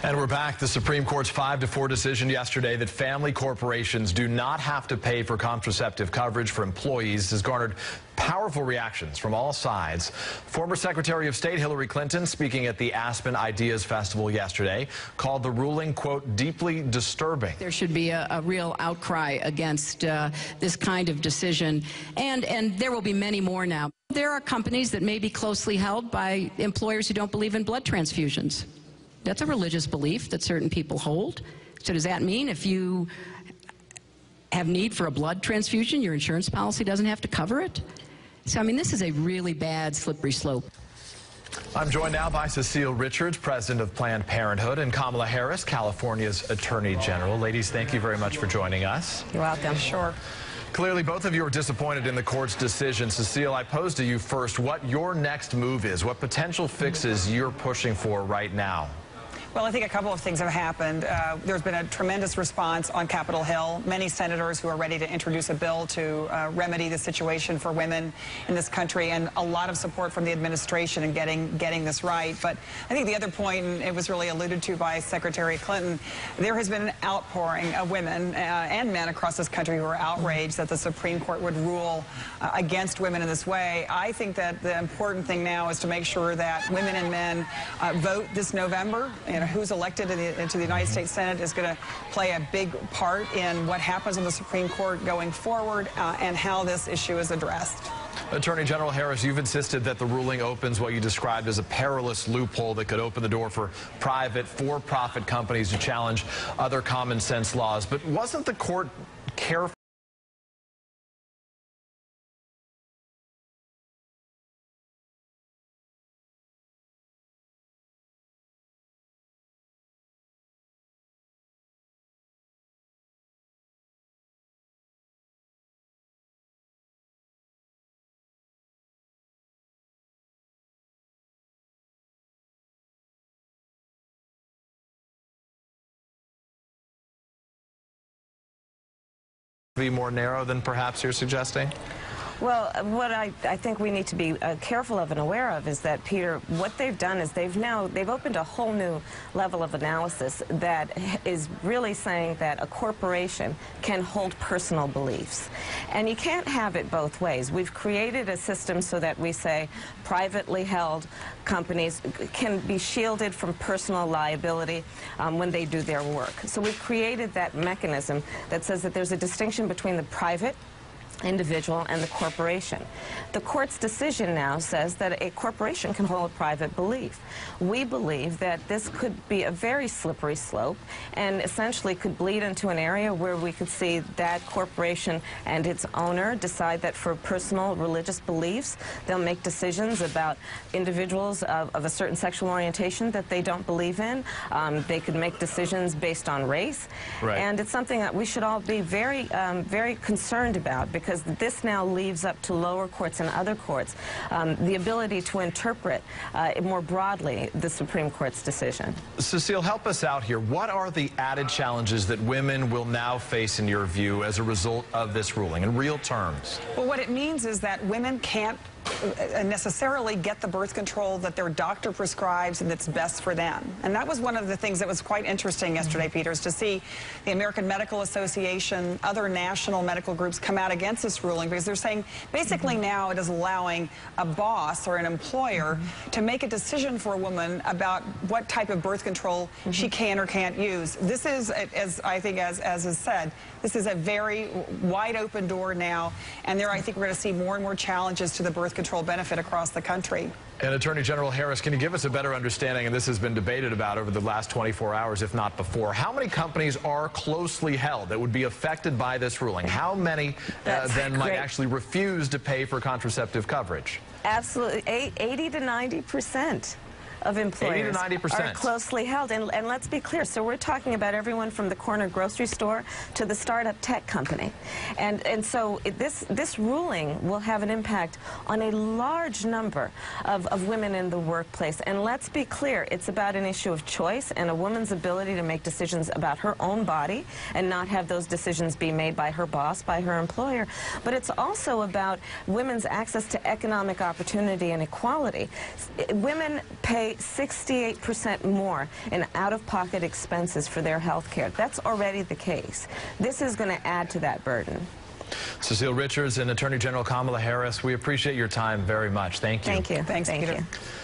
And we're back. The Supreme Court's 5-4 decision yesterday that family corporations do not have to pay for contraceptive coverage for employees has garnered powerful reactions from all sides. Former Secretary of State Hillary Clinton, speaking at the Aspen Ideas Festival yesterday, called the ruling, quote, deeply disturbing. There should be a real outcry against this kind of decision, and there will be many more now. There are companies that may be closely held by employers who don't believe in blood transfusions. That's a religious belief that certain people hold. So does that mean if you have need for a blood transfusion, your insurance policy doesn't have to cover it? So, I mean, this is a really bad, slippery slope. I'm joined now by Cecile Richards, president of Planned Parenthood, and Kamala Harris, California's Attorney General. Ladies, thank you very much for joining us. You're welcome. Sure. Clearly, both of you are disappointed in the court's decision. Cecile, I pose to you first what your next move is, what potential fixes you're pushing for right now. Well, I think a couple of things have happened. There's been a tremendous response on Capitol Hill. Many senators who are ready to introduce a bill to remedy the situation for women in this country, and a lot of support from the administration in getting this right. But I think the other point, and it was really alluded to by Secretary Clinton, there has been an outpouring of women and men across this country who are outraged that the Supreme Court would rule against women in this way. I think that the important thing now is to make sure that women and men vote this November. Who's elected into the United States Senate is going to play a big part in what happens in the Supreme Court going forward and how this issue is addressed. Attorney General Harris, you've insisted that the ruling opens what you described as a perilous loophole that could open the door for private, for-profit companies to challenge other common sense laws. But wasn't the court careful? Be more narrow than perhaps you're suggesting? Well, what I think we need to be careful of and aware of is that, Peter, what they've done is they've opened a whole new level of analysis that is really saying that a corporation can hold personal beliefs. And you can't have it both ways. We've created a system so that we say privately held companies can be shielded from personal liability when they do their work. So we've created that mechanism that says that there's a distinction between the private individual and the corporation. The court's decision now says that a corporation can hold a private belief. We believe that this could be a very slippery slope and essentially could bleed into an area where we could see that corporation and its owner decide that for personal religious beliefs they'll make decisions about individuals of a certain sexual orientation that they don't believe in. They could make decisions based on race. Right. And it's something that we should all be very, very concerned about, because this now leaves up to lower courts and other courts the ability to interpret more broadly the Supreme Court's decision. Cecile, help us out here. What are the added challenges that women will now face, in your view, as a result of this ruling, in real terms? Well, what it means is that women can't necessarily get the birth control that their doctor prescribes and that's best for them. And that was one of the things that was quite interesting yesterday, Peter, is to see the American Medical Association, other national medical groups come out against this ruling, because they're saying basically now it is allowing a boss or an employer to make a decision for a woman about what type of birth control she can or can't use. This is, as I think, as is said, this is a very wide open door now, and I think we're going to see more and more challenges to the birth control benefit across the country. And Attorney General Harris, can you give us a better understanding, and this has been debated about over the last 24 hours, if not before, how many companies are closely held that would be affected by this ruling? How many then might actually refuse to pay for contraceptive coverage? Absolutely, 80 to 90%. Of employers 80 to 90% are closely held. And let's be clear, so we're talking about everyone from the corner grocery store to the startup tech company. And so this ruling will have an impact on a large number of women in the workplace. And let's be clear, it's about an issue of choice and a woman's ability to make decisions about her own body and not have those decisions be made by her boss, by her employer. But it's also about women's access to economic opportunity and equality. Women pay pay 68% more in out-of-pocket expenses for their health care. That's already the case. This is going to add to that burden. Cecile Richards and Attorney General Kamala Harris, we appreciate your time very much. Thank you. Thank you. Thanks, Peter.